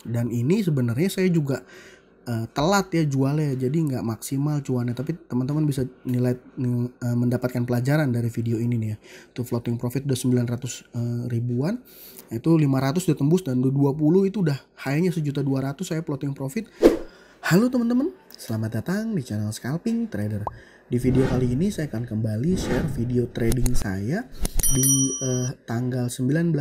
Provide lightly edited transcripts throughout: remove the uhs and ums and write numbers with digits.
Dan ini sebenarnya saya juga telat ya jualnya, jadi nggak maksimal cuannya, tapi teman-teman bisa mendapatkan pelajaran dari video ini nih ya. Tuh floating profit udah 900 ribuan, itu 500 udah tembus, dan 20 itu udah high-nya 1.200.000 saya floating profit. Halo teman-teman, selamat datang di channel Scalping Trader. Di video kali ini saya akan kembali share video trading saya di tanggal 19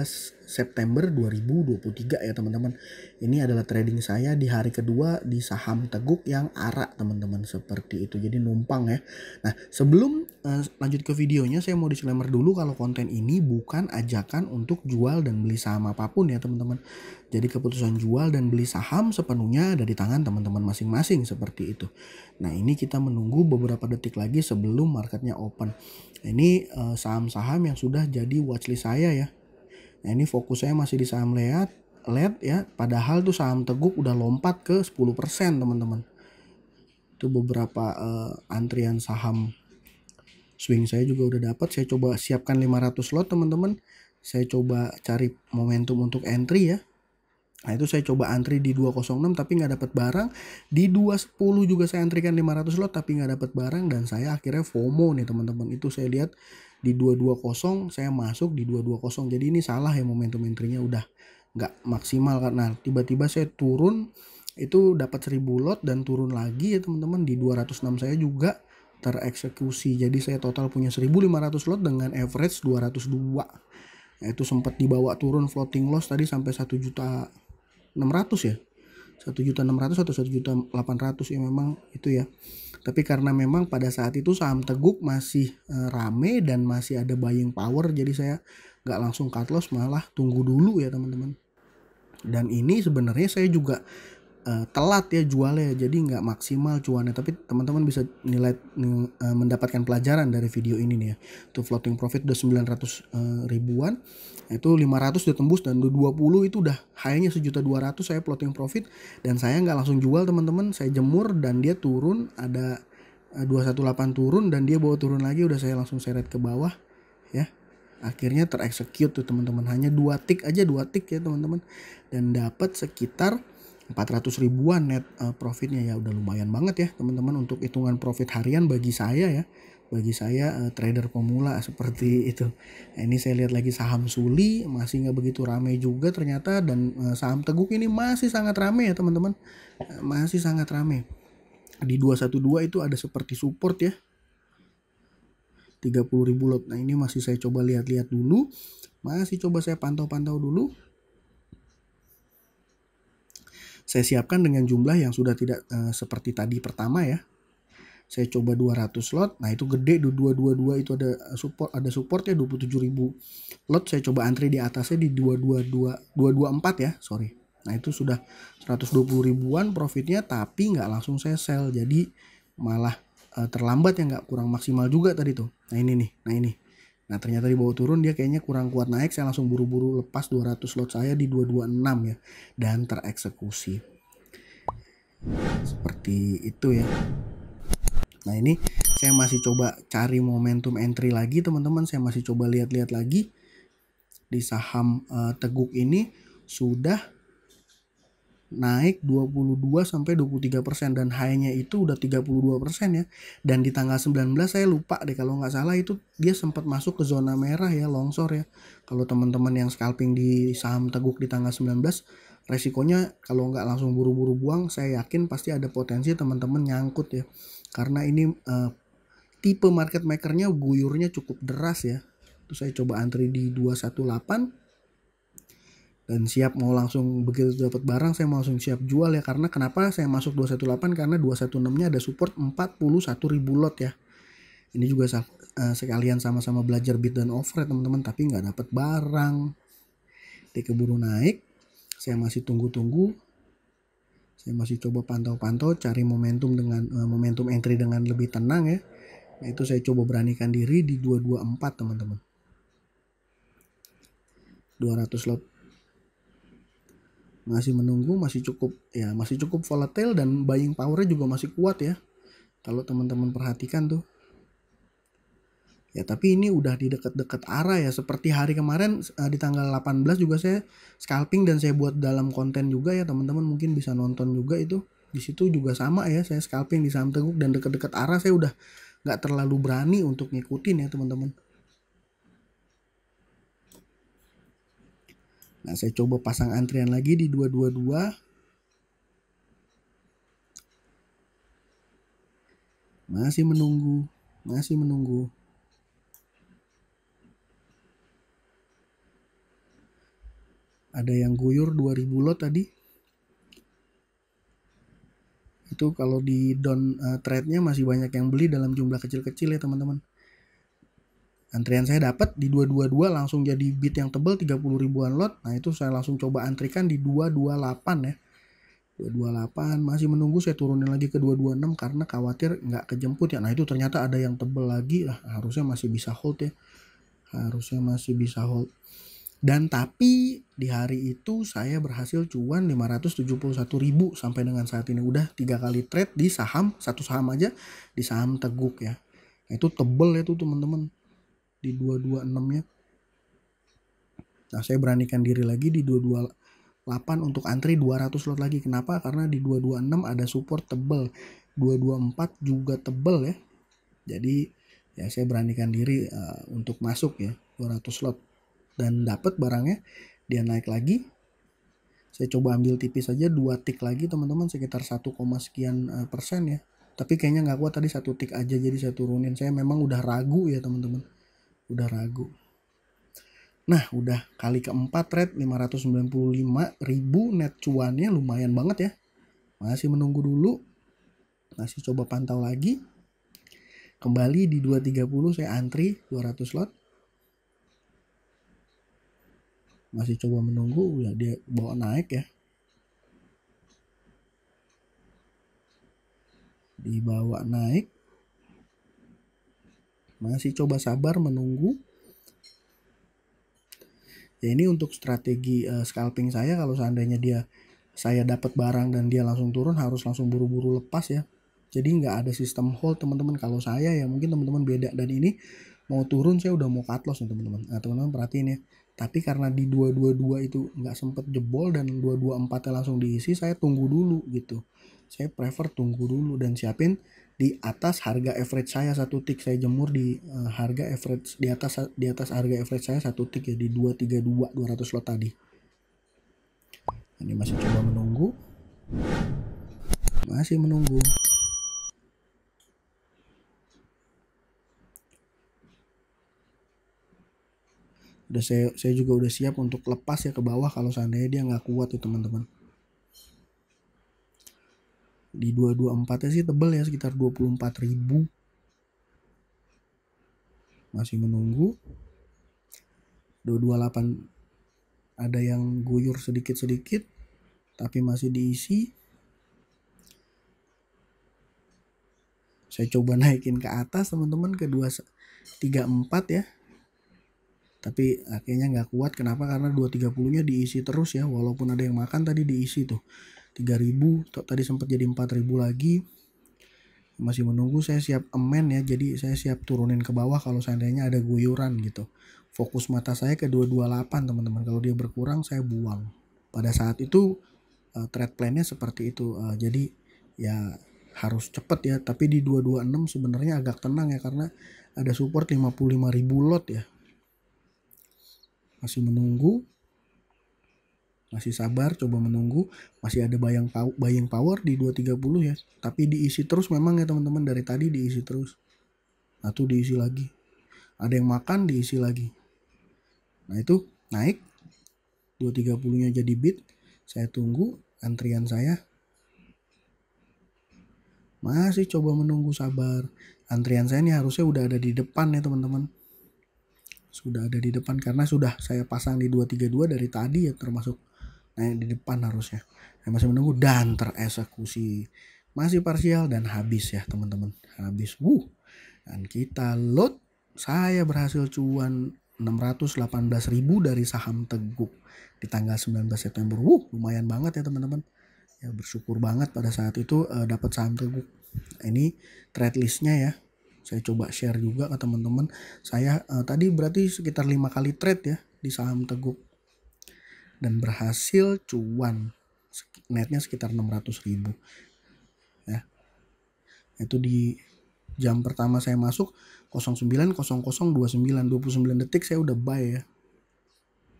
September 2023 ya teman-teman. Ini adalah trading saya di hari kedua di saham Teguk yang ARA teman-teman, seperti itu. Jadi numpang ya. Nah, sebelum lanjut ke videonya, saya mau disclaimer dulu kalau konten ini bukan ajakan untuk jual dan beli saham apapun ya teman-teman. Jadi keputusan jual dan beli saham sepenuhnya ada di tangan teman-teman masing-masing, seperti itu. Nah, ini kita menunggu beberapa detik lagi sebelum marketnya open. Ini saham-saham yang sudah jadi watchlist saya ya. Nah, ini fokus saya masih di saham LED ya. Padahal tuh saham Teguk udah lompat ke 10% teman-teman. Itu beberapa antrian saham swing saya juga udah dapat. Saya coba siapkan 500 lot teman-teman. Saya coba cari momentum untuk entry ya. Nah, itu saya coba antri di 206 tapi nggak dapat barang. Di 210 juga saya antrikan 500 lot tapi nggak dapat barang, dan saya akhirnya FOMO nih teman-teman. Itu saya lihat di 220 saya masuk di 220. Jadi ini salah ya, momentum entry-nya udah nggak maksimal karena tiba-tiba saya turun itu dapat 1000 lot dan turun lagi ya teman-teman. Di 206 saya juga tereksekusi. Jadi saya total punya 1500 lot dengan average 202. Nah, itu sempat dibawa turun floating loss tadi sampai 1.600.000 ya, 1.600.000 atau 1.800.000 ya, memang itu ya. Tapi karena memang pada saat itu saham Teguk masih rame dan masih ada buying power, jadi saya nggak langsung cut loss, malah tunggu dulu ya teman-teman. Dan ini sebenarnya saya juga telat ya jualnya, jadi nggak maksimal cuannya, tapi teman-teman bisa mendapatkan pelajaran dari video ini nih ya. Tuh floating profit udah 900 ribuan, itu 500 udah tembus, dan 20 itu udah high-nya 1.200.000 saya floating profit, dan saya nggak langsung jual teman-teman. Saya jemur dan dia turun, ada 218 turun dan dia bawa turun lagi, udah saya langsung seret ke bawah ya. Akhirnya tereksekut tuh teman-teman, hanya 2 tick aja, 2 tick ya teman-teman, dan dapat sekitar 400 ribuan net profitnya. Ya udah lumayan banget ya teman-teman untuk hitungan profit harian bagi saya ya. Bagi saya trader pemula seperti itu. Nah, ini saya lihat lagi saham Suli masih nggak begitu ramai juga ternyata, dan saham Teguk ini masih sangat ramai ya teman-teman. Masih sangat ramai. Di 212 itu ada seperti support ya. 30.000 lot. Nah, ini masih saya coba lihat-lihat dulu. Masih coba saya pantau-pantau dulu. Saya siapkan dengan jumlah yang sudah tidak seperti tadi pertama ya. Saya coba 200 lot. Nah, itu gede, 222 itu ada support ya 27.000 lot. Saya coba antri di atasnya di 224 ya, sorry. Nah, itu sudah 120 ribuan profitnya, tapi nggak langsung saya sell. Jadi malah terlambat ya, nggak, kurang maksimal juga tadi tuh. Nah, ini nih. Nah, ternyata di bawah turun dia kayaknya kurang kuat naik. Saya langsung buru-buru lepas 200 lot saya di 226 ya, dan tereksekusi. Seperti itu ya. Nah, ini saya masih coba cari momentum entry lagi teman-teman. Saya masih coba lihat-lihat lagi di saham Teguk ini sudah naik 22 sampai 23% dan high-nya itu udah 32% ya. Dan di tanggal 19 saya lupa deh, kalau nggak salah itu dia sempat masuk ke zona merah ya, longsor ya. Kalau teman-teman yang scalping di saham Teguk di tanggal 19, resikonya kalau nggak langsung buru-buru buang, saya yakin pasti ada potensi teman-teman nyangkut ya. Karena ini tipe market makernya guyurnya cukup deras ya. Terus saya coba antri di 218 dan siap mau langsung, begitu dapat barang saya mau langsung siap jual ya. Karena kenapa saya masuk 218, karena 216-nya ada support 41.000 lot ya. Ini juga sekalian sama-sama belajar bid dan offer ya teman-teman, tapi nggak dapat barang. Dia keburu naik, saya masih tunggu-tunggu. Saya masih coba pantau-pantau cari momentum dengan momentum entry dengan lebih tenang ya. Nah, itu saya coba beranikan diri di 224 teman-teman. 200 lot. Masih menunggu, masih cukup volatile dan buying powernya juga masih kuat ya. Kalau teman-teman perhatikan tuh. Ya tapi ini udah di deket-deket arah ya, seperti hari kemarin di tanggal 18 juga saya scalping dan saya buat dalam konten juga ya, teman-teman mungkin bisa nonton juga itu. Di situ juga sama ya, saya scalping di saham Teguk dan deket-deket arah saya udah nggak terlalu berani untuk ngikutin ya teman-teman. Nah saya coba pasang antrian lagi di 222. Masih menunggu, masih menunggu. Ada yang guyur 2000 lot tadi. Itu kalau di down trade-nya masih banyak yang beli dalam jumlah kecil-kecil ya teman-teman. Antrian saya dapat di 222 langsung jadi bid yang tebal 30 ribuan lot. Nah itu saya langsung coba antrikan di 228 ya. 228 masih menunggu, saya turunin lagi ke 226 karena khawatir nggak kejemput ya. Nah itu ternyata ada yang tebel lagi, harusnya masih bisa hold ya. Harusnya masih bisa hold. Dan tapi di hari itu saya berhasil cuan 571.000 sampai dengan saat ini. Udah 3 kali trade di saham, satu saham aja di saham Teguk ya. Nah, itu tebel itu teman-teman di 226-nya. Nah saya beranikan diri lagi di 228 untuk antri 200 lot lagi. Kenapa? Karena di 226 ada support tebel. 224 juga tebel ya. Jadi ya saya beranikan diri untuk masuk ya 200 lot. Dan dapat barangnya, dia naik lagi. Saya coba ambil tipis saja 2 tick lagi teman-teman, sekitar 1, sekian persen ya. Tapi kayaknya nggak kuat tadi 1 tick aja, jadi saya turunin. Saya memang udah ragu ya teman-teman, udah ragu. Nah udah kali keempat trade 595.000 net cuannya, lumayan banget ya. Masih menunggu dulu, masih coba pantau lagi. Kembali di 230 saya antri 200 lot. Masih coba menunggu ya, dia bawa naik ya, dibawa naik. Masih coba sabar menunggu ya. Ini untuk strategi scalping saya, kalau seandainya saya dapat barang dan dia langsung turun, harus langsung buru-buru lepas ya. Jadi nggak ada sistem hold teman-teman. Kalau saya ya mungkin teman-teman beda, dan ini mau turun saya udah mau cut loss nih teman-teman. Nah teman-teman perhatiin ya, tapi karena di 222 itu nggak sempet jebol dan 224 langsung diisi, saya tunggu dulu gitu. Saya prefer tunggu dulu dan siapin di atas harga average saya 1 tick. Saya jemur di harga average di atas harga average saya 1 tick ya, di 232 200 lot tadi. Ini masih coba menunggu, masih menunggu. Udah saya juga udah siap untuk lepas ya ke bawah kalau seandainya dia nggak kuat ya teman-teman. Di 224 sih tebel ya, sekitar 24.000. Masih menunggu. 228 ada yang guyur sedikit-sedikit tapi masih diisi. Saya coba naikin ke atas teman-teman ke 234 ya. Tapi akhirnya nggak kuat. Kenapa? Karena 230-nya diisi terus ya. Walaupun ada yang makan tadi diisi tuh 3.000, tadi sempat jadi 4.000 lagi. Masih menunggu, saya siap amen ya. Jadi saya siap turunin ke bawah kalau seandainya ada guyuran gitu. Fokus mata saya ke 228 teman-teman. Kalau dia berkurang saya buang. Pada saat itu trade plan-nya seperti itu. Jadi ya harus cepet ya. Tapi di 226 sebenarnya agak tenang ya, karena ada support 55.000 lot ya. Masih menunggu, masih sabar, coba menunggu. Masih ada buying power di 230 ya, tapi diisi terus memang ya teman-teman. Dari tadi diisi terus. Nah tuh diisi lagi, ada yang makan diisi lagi. Nah itu naik 230 nya jadi bid. Saya tunggu antrian saya, masih coba menunggu sabar. Antrian saya ini harusnya udah ada di depan ya teman-teman, sudah ada di depan karena sudah saya pasang di 232 dari tadi ya, termasuk naik di depan harusnya. Saya masih menunggu dan tereksekusi, masih parsial dan habis ya teman-teman, habis. Dan kita load, saya berhasil cuan 618.000 dari saham Teguk di tanggal 19 September. Lumayan banget ya teman-teman. Ya bersyukur banget pada saat itu dapat saham Teguk. Ini trade listnya ya. Saya coba share juga ke teman-teman. Saya tadi berarti sekitar 5 kali trade ya di saham Teguk, dan berhasil cuan netnya sekitar 600.000 ya. Itu di jam pertama saya masuk 09.0029, 29 detik saya udah buy ya,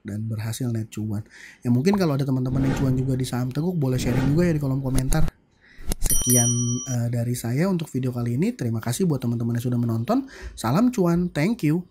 dan berhasil net cuan. Ya mungkin kalau ada teman-teman yang cuan juga di saham Teguk, boleh sharing juga ya di kolom komentar. Sekian dari saya untuk video kali ini. Terima kasih buat teman-teman yang sudah menonton. Salam cuan, thank you.